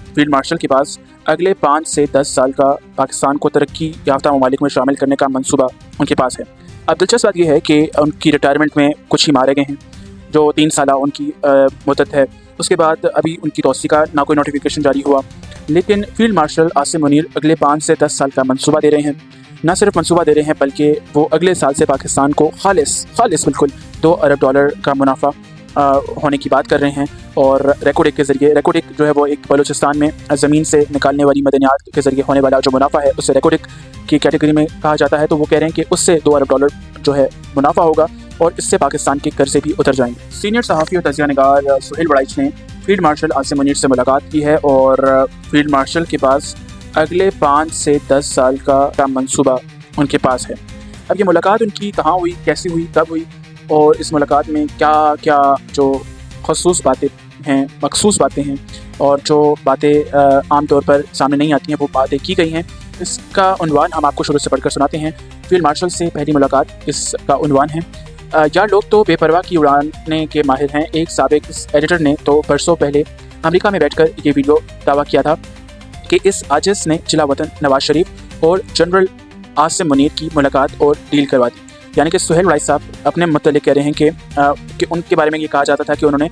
Field marshal के पास अगले 5 से 10 साल का पाकिस्तान को तरक्की याफ्ता ममालिक में शामिल करने का मंसूबा उनके पास है। अब दिलचस्प बात यह है कि उनकी रिटायरमेंट में कुछ ही मारे गए हैं, जो 3 साल उनकी मुद्दत है। उसके बाद अभी उनकी तौसी का ना कोई नोटिफिकेशन जारी हुआ, लेकिन फील्ड मार्शल आसिम मुनीर अगले 5 से 10 साल का मंसूबा दे रहे हैं। न सिर्फ मंसूबा दे रहे हैं बल्कि वो अगले साल से पाकिस्तान को खालिस बिल्कुल $2 अरब का मुनाफा होने की बात कर रहे हैं। और रेकोडेक के ज़रिए, रेकोडेक जो है वो एक बलूचिस्तान में ज़मीन से निकालने वाली मदनियात के ज़रिए होने वाला जो मुनाफा है उसे रेकोडेक की कैटेगरी में कहा जाता है। तो वो कह रहे हैं कि उससे $2 अरब जो है मुनाफा होगा और इससे पाकिस्तान के कर्जे भी उतर जाएंगे। सीनियर सहाफ़ी और तज़किया निगार सुहेल बड़ाइच ने फील्ड मार्शल आसिम मुनीर से मुलाकात की है और फील्ड मार्शल के पास अगले 5 से 10 साल का मंसूबा उनके पास है। अब ये मुलाकात उनकी कहाँ हुई, कैसी हुई, कब हुई और इस मुलाकात में क्या क्या जो ख़ुसूस बातें हैं, मखसूस बातें हैं और जो बातें आम तौर पर सामने नहीं आती हैं वो बातें की गई हैं, इसका उन्वान हम आपको शुरू से पढ़कर सुनाते हैं। फील्ड मार्शल से पहली मुलाकात, इसका उन्वान है यार लोग तो बेपरवाह की उड़ाने के माहिर हैं। एक साबिक एडिटर ने तो बरसों पहले अमेरिका में बैठकर ये वीडियो दावा किया था कि इस आजिज़ ने जिला वतन नवाज शरीफ और जनरल आसिम मुनीर की मुलाकात और डील करवा दी। यानी कि सुहेल बड़ाइच साहब अपने मुतल्लिक़ कह रहे हैं कि उनके बारे में ये कहा जाता था कि उन्होंने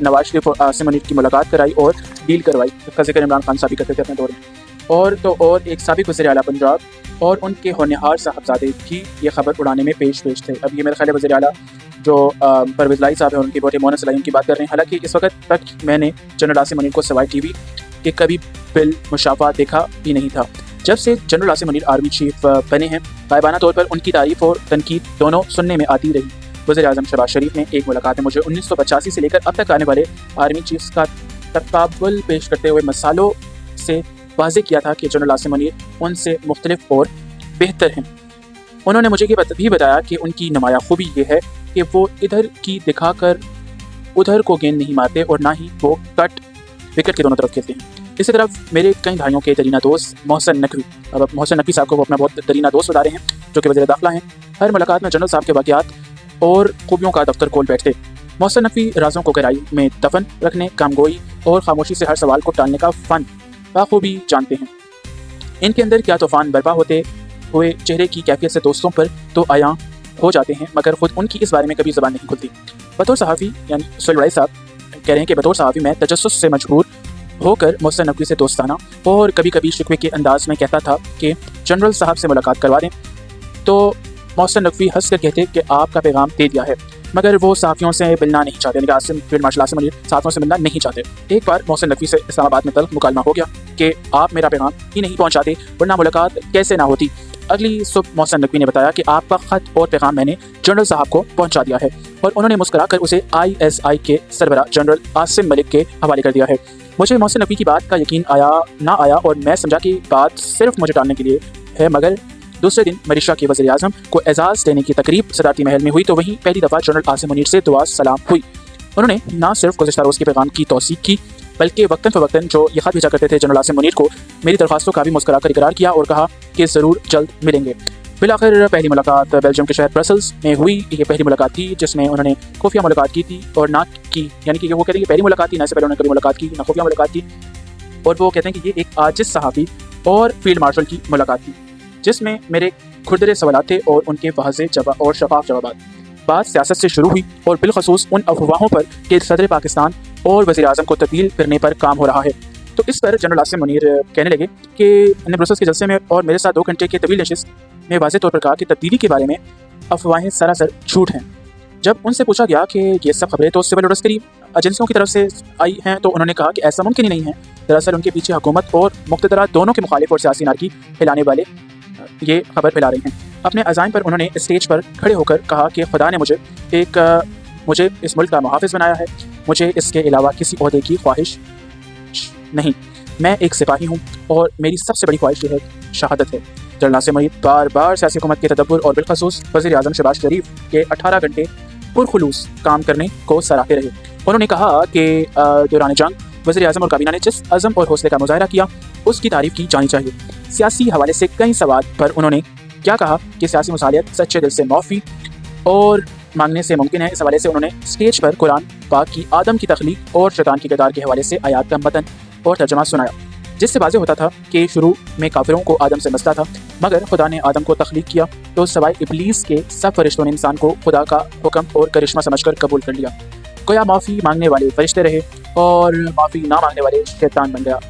नवाज शरीफ और आसिम मुनीर की मुलाकात कराई और डील करवाई। इसका जिक्र इमरान खान साहब भी करते थे अपने दौर में। और एक साबिक वज़ीर आला पंजाब और उनके होनहार साहबजादे भी ये खबर उड़ाने में पेश थे। अब ये मेरे ख्याल वज़ीर आला जो परवेज़ लाई साहब हैं, उनकी बेटे मोहन सलाहीन की बात कर रहे हैं। हालांकि इस वक्त तक मैंने जनरल आसिम मुनीर को सवाई टीवी के कभी बिल मुशाफा देखा ही नहीं था। जब से general Asim Munir army chief बने हैं, गायबाना तौर पर उनकी तारीफ़ और तनकीद दोनों सुनने में आती रही। वज़ीर आज़म शहबाज शरीफ ने एक मुलाकात में मुझे 1985 से लेकर अब तक आने वाले आर्मी चीफ्स का तकाबुल पेश करते हुए मसालों से वाज़ेह किया था कि जनरल आसिम मुनीर उनसे मुख्तलिफ और बेहतर हैं। उन्होंने मुझे ये भी बताया कि उनकी नुमाया खूबी ये है कि वो इधर की दिखाकर उधर को गेंद नहीं मारते और ना ही वो कट विकेट के दोनों तरफ खेलते हैं। इसी तरफ मेरे कई भाइयों के दरीना दोस्त मोहसिन नकवी, अब मोहसिन नकवी साहब को वो अपना बहुत दरीना दोस्त बता रहे हैं, जो कि वज़ीर दाखिला हैं। हर मुलाकात में जनरल साहब के वाक़यात और खूबियों का दफ्तर खोल बैठते। मोहसिन नकवी राज़ों को गहराई में दफन रखने, कामगोई और खामोशी से हर सवाल को टालने का फ़न बाखूबी जानते हैं। इनके अंदर क्या तूफ़ान बर्पा होते हुए चेहरे की कैफियत से दोस्तों पर तो आया हो जाते हैं, मगर ख़ुद उनकी इस बारे में कभी ज़बान नहीं खुलती। बतौर सहाफ़ी, यानी सुहेल बड़ाइच साहब कह रहे हैं कि बतौर सहाफ़ी मैं तजस्सुस से मजबूर होकर मोहसिन नकवी से दोस्ताना और कभी कभी शिकवे के अंदाज में कहता था कि जनरल साहब से मुलाकात करवा दें, तो मोहसिन नकवी हंस कर कहते कि आपका पैगाम दे दिया है, मगर वो सहाफ़ियों से मिलना नहीं चाहते। यानी कि फील्ड मार्शल आसिम मुनीर सहाफ़ियों से मिलना नहीं चाहते। एक बार मोहसिन नकवी से इस्लामाबाद में तल्ख़ मुकालमा हो गया कि आप मेरा पैगाम ही नहीं पहुँचाते, वरना मुलाकात कैसे ना होती। अगली सुबह मोहसिन नकवी ने बताया कि आपका ख़त और पैगाम मैंने जनरल साहब को पहुँचा दिया है और उन्होंने मुस्कुराकर उसे ISI के सरबराह जनरल आसिम मलिक के हवाले कर दिया है। मुझे मोहसिन नकवी की बात का यकीन ना आया और मैं समझा कि बात सिर्फ मुझे टालने के लिए है। मगर दूसरे दिन मरीशा के वज़ीर आज़म को एजाज़ देने की तकरीब सदारती महल में हुई, तो वहीं पहली दफ़ा जनरल आसिम मुनीर से दुआ सलाम हुई। उन्होंने ना सिर्फ गुज़िश्ता रोज़ के पैगाम की तौसीक़ की, बल्कि वक्तन फ़वक्तन जो ये ख़त भेजा करते थे जनरल आसिम मुनीर को, मेरी दरख्वास्तों का भी मुस्कुरा कर इकरार किया और कहा कि ज़रूर जल्द मिलेंगे। बिलाखिर पहली मुलाकात बेल्जियम के शहर ब्रसल्स में हुई। ये पहली मुलाकात थी जिसमें उन्होंने खुफिया मुलाकात की थी और ना की, यानी कि वो कहते हैं कि पहली मुलाकात थी, ना से पहले उन्होंने कभी मुलाकात की, ना खुफिया मुलाकात की। और वो कहते हैं कि ये एक आजिज़ सहाफ़ी और फील्ड मार्शल की मुलाकात थी जिसमें मेरे खुरदरे सवाल थे और उनके वाज़ेह और शफाफ जवाब। बात सियासत से शुरू हुई और बिलखसूस उन अफवाहों पर कि सदर पाकिस्तान और वज़ीर आज़म को तब्दील करने पर काम हो रहा है। तो इस पर जनरल आसिम मुनीर कहने लगे कि उन्होंने ब्रसल्स के जलसे में और मेरे साथ 2 घंटे के तवील नशिस्त में वाज़ेह तौर पर कहा कि तब्दीली के बारे में अफवाहें सरासर झूठ हैं। जब उनसे पूछा गया कि ये सब खबरें तो सिविल और अस्करी एजेंसियों की तरफ से आई हैं, तो उन्होंने कहा कि ऐसा मुमकिन ही नहीं है। दरअसल उनके पीछे हुकूमत और मुक़्तदरा दोनों के मुखालिफ और सियासी नारकी फैलाने वाले ये खबर फैला रहे हैं। अपने अज़ाइम पर उन्होंने स्टेज पर खड़े होकर कहा कि खुदा ने मुझे इस मुल्क का मुहाफ़िज़ बनाया है, मुझे इसके अलावा किसी ओहदे की ख्वाहिश नहीं, मैं एक सिपाही हूँ और मेरी सबसे बड़ी ख्वाहिश ये है शहादत है। जनरल आसिम मुनीर बार बार सियासी हुकूमत के तदब्बुर और बिलखसूस वज़ीर आज़म शहबाज शरीफ के 18 घंटे पुरखुलूस काम करने को सराहते रहे। उन्होंने कहा कि दौरान जंग वज़ीर आज़म और काबीना ने जिस अज़म और हौसले का मुज़ाहरा किया उसकी तारीफ़ की जानी चाहिए। सियासी हवाले से कई सवाल पर उन्होंने क्या कहा कि सियासी मुसालियत सच्चे दिल से माफ़ी और मांगने से मुमकिन है। इस हवाले से उन्होंने स्टेज पर कुरान पाक की आदम की तख्लीक और शैतान की किरदार के हवाले से आयात का मतन और तर्जमा सुनाया, जिससे वाज़ेह होता था कि शुरू में काफिरों को आदम से मसला था, मगर खुदा ने आदम को तख्लीक किया तो सवाए इब्लीस के सब फरिश्तों ने इंसान को खुदा का हुक्म और करिश्मा समझकर कबूल कर लिया। गोया माफ़ी मांगने वाले फरिश्ते रहे और माफ़ी ना मांगने वाले शैतान बन गया।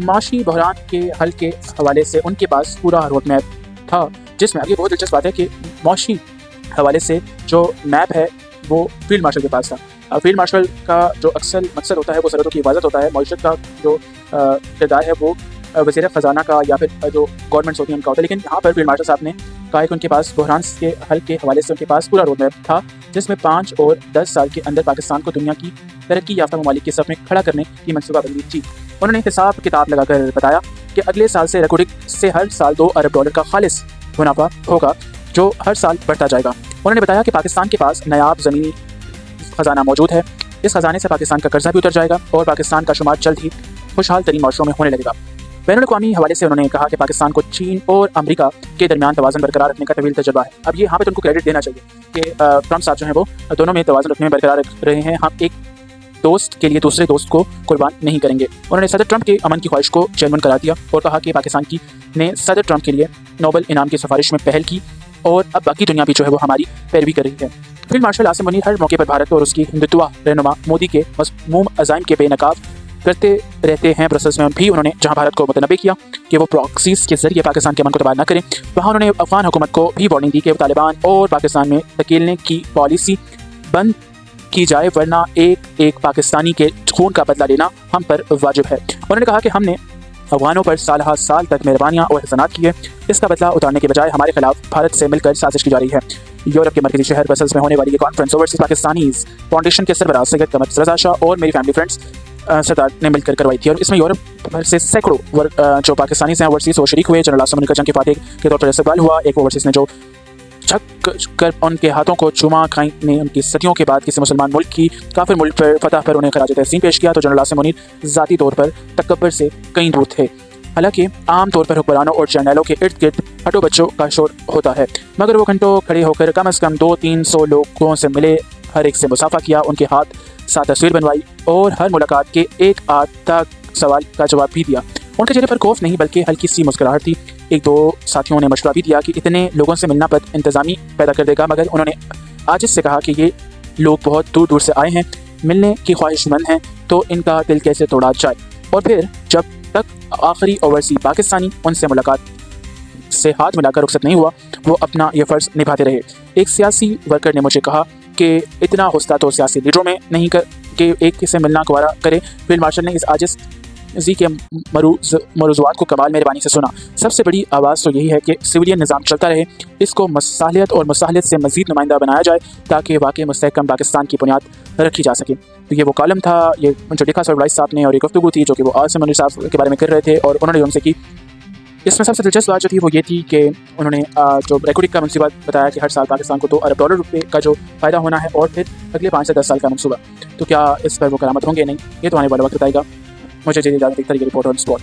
माशी बहरान के हल के हवाले से उनके पास पूरा रोड मैप था, जिसमें अब ये बहुत दिलचस्प बात है कि माशी हवाले से जो मैप है वो फील्ड मार्शल के पास था। फील्ड मार्शल का जो अक्सर मकसद होता है वो सरहदों की हिफाजत होता है। मईशत का जो किरदार है वो वज़ीर ख़जाना का या फिर जो गवर्नमेंट्स होती हैं उनका होता है, लेकिन यहाँ पर फील्ड मार्शल साहब ने कहा कि उनके पास बहरान के हल के हवाले से उनके पास पूरा रोड मैप था, जिसमें 5 और 10 साल के अंदर पाकिस्तान को दुनिया की तरक्की याफ्ता ममालिक के सफ़ में खड़ा करने की मनसूबाबंदी थी। उन्होंने हिसाब किताब लगाकर बताया कि अगले साल से रिकॉर्डिंग से हर साल $2 अरब का खालिस मुनाफा होगा, जो हर साल बढ़ता जाएगा। उन्होंने बताया कि पाकिस्तान के पास नायाब ज़मीनी ख़जाना मौजूद है। इस ख़जाने से पाकिस्तान का कर्जा भी उतर जाएगा और पाकिस्तान का शुमार जल्द ही खुशहाल तरीन माशरों में होने लगेगा। बैनुल-अक़वामी हवाले से उन्होंने कहा कि पाकिस्तान को चीन और अमेरिका के दरमियान तवाज़ुन बरकरार रखने का तवील तजुर्बा है। अब ये यहाँ पे तो उनको क्रेडिट देना चाहिए कि ट्रम्प साहब जो हैं वो दोनों में तवाज़ुन रखने में बरकरार रख रहे हैं। हम एक दोस्त के लिए दूसरे दोस्त को कुर्बान नहीं करेंगे। उन्होंने सदर ट्रंप के अमन की ख्वाहिश को जेन्युइन करार दिया और कहा कि पाकिस्तान ने सदर ट्रंप के लिए नोबल इनाम की सिफारिश में पहल की और अब बाकी दुनिया भी जो है वो हमारी पैरवी कर रही है। फील्ड मार्शल आसिम मुनीर हर मौके पर भारत और उसकी हिंदुत्वा रहनुमा मोदी के मज़मूम अज़ाइम के बेनकाब करते रहते हैं। ब्रसेल्स में भी उन्होंने जहां भारत को मुतनबे किया कि वो प्रॉक्सीज के जरिए पाकिस्तान के अमन को तबाह न करें, वहाँ उन्होंने अफगान हुकूमत को भी वार्निंग दी कि तालिबान और पाकिस्तान में धकेलने की पॉलिसी बंद की जाए, वरना एक एक पाकिस्तानी के खून का बदला लेना हम पर वाजिब है। उन्होंने कहा कि हमने अफगानों पर साल तक मेहरबानियाँ और एहसानात किए, इसका बदला उतारने के बजाय हमारे खिलाफ भारत से मिलकर साजिश की जा रही है। यूरोप के मरकजी शहर ब्रसेल्स में होने वाली ये कॉन्फ्रेंस ओवरसीज़ पाकिस्तानीज़ फाउंडेशन के सरबराह सैयद कमर रज़ा शाह और मेरी फैमिली फ्रेंड्स सरदार ने मिलकर करवाई थी और इसमें यूरोप भर से सैकड़ों जो पाकिस्तानी हैं ओवरसीज़ वो शरीक हुए। जनरल आसिम मुनीर का जंग के फातिह के तौर पर इस्तकबाल हुआ। एक ओवरसीज़ ने जो झक कर उनके हाथों को चूमा खाई ने उनकी सदियों के बाद किसी मुसलमान मुल्क की काफिर मुल्क पर फतह पर उन्हें खराज तहसीन पेश किया। तो जनरल आसिम मुनीर ज़ाती तौर पर तकब्बर से कहीं दूर थे। हालांकि आम तौर पर हुक्मरानों और जर्नैलों के इर्द गिर्द हटो बच्चों का शोर होता है, मगर वो घंटों खड़े होकर कम अज़ कम 200-300 लोगों से मिले, हर एक से मुसाफा किया, उनके हाथ साथ तस्वीर बनवाई और हर मुलाकात के एक आधा सवाल का जवाब भी दिया। उनके चेहरे पर खौफ नहीं बल्कि हल्की सी मुस्कुराहट थी। एक दो साथियों ने मशवरा भी दिया कि इतने लोगों से मिलना बद इंतज़ामी पैदा कर देगा, मगर उन्होंने आजिज़ से कहा कि ये लोग बहुत दूर दूर से आए हैं, मिलने की ख्वाहिशमंद हैं, तो इनका दिल कैसे तोड़ा जाए। और फिर जब तक आखिरी ओवरसी पाकिस्तानी उनसे मुलाकात से हाथ मिलाकर रुखसत नहीं हुआ, वो अपना ये फ़र्ज़ निभाते रहे। एक सियासी वर्कर ने मुझे कहा कि इतना गुस्सा तो सियासी लीडरों में नहीं कर कि एक से मिलना गवारा करे। फील्ड मार्शल ने इस आजिज़ जी के मरूज़ात को कमाल मेहरबानी से सुना। सबसे बड़ी आवाज़ तो यही है कि सिविलियन निज़ाम चलता रहे, इसको मसालियत और मुसाहलत से मज़ीद नुमाइंदा बनाया जाए ताकि वाकई मुस्तहकम पाकिस्तान की बुनियाद रखी जा सके। तो ये वो कॉलम था, ये जो लिखा सरवराइज साहब ने, और एक गुफ्तगू थी जो कि वो आसिम मुनीर साहब के बारे में कर रहे थे और उन्होंने उनसे की। इसमें सबसे दिलचस्प बात जो थी वो ये थी कि उन्होंने जो रिकॉर्डिंग का मनसूबा बताया कि हर साल पाकिस्तान को $2 अरब का जो फ़ायदा होना है और फिर अगले 5 से 10 साल का मनसूबा। तो क्या इस पर वो करामत होंगे? नहीं, ये तो आने वाला वक्त बताएगा। मुझे इजाज़त, एक तरीके रिपोर्ट ऑन स्पॉट।